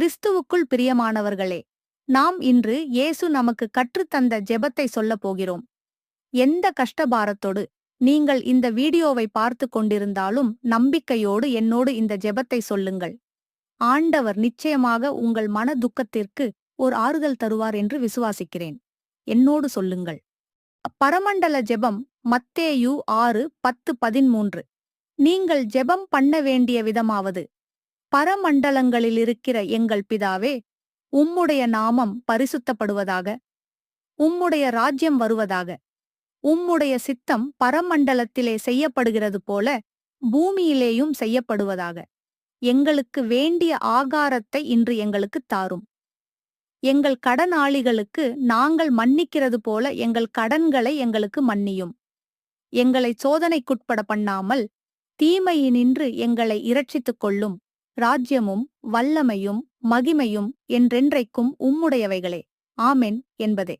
கிறிஸ்துவுக்குள் பிரியமானவர்களே, நாம் இன்று இயேசு நமக்கு கற்றுத்தந்த ஜெபத்தை சொல்லப் போகிறோம். எந்த கஷ்டபாரத்தோடு நீங்கள் இந்த வீடியோவை பார்த்து கொண்டிருந்தாலும் நம்பிக்கையோடு என்னோடு இந்த ஜெபத்தை சொல்லுங்கள். ஆண்டவர் நிச்சயமாக உங்கள் மன துக்கத்திற்கு ஓர் ஆறுதல் தருவார் என்று விசுவாசிக்கிறேன். என்னோடு சொல்லுங்கள். பரமண்டல ஜெபம் மத்தேயு 6:10-13. நீங்கள் ஜெபம் பண்ண வேண்டிய விதமாவது: பரமண்டலங்களிலிருக்கிற எங்கள் பிதாவே, உம்முடைய நாமம் பரிசுத்தப்படுவதாக. உம்முடைய ராஜ்யம் வருவதாக. உம்முடைய சித்தம் பரமண்டலத்திலே செய்யப்படுகிறது போல பூமியிலேயும் செய்யப்படுவதாக. எங்களுக்கு வேண்டிய ஆகாரத்தை இன்று எங்களுக்குத் தாரும். எங்கள் கடனாளிகளுக்கு நாங்கள் மன்னிக்கிறது போல எங்கள் கடன்களை எங்களுக்கு மன்னியும். எங்களை சோதனைக்குட்பட பண்ணாமல் தீமையினின்று எங்களை இரட்சித்துக் கொள்ளும். ராஜ்யமும் வல்லமையும் மகிமையும் என்றென்றைக்கும் உம்முடையவைகளே. ஆமென் என்பதே.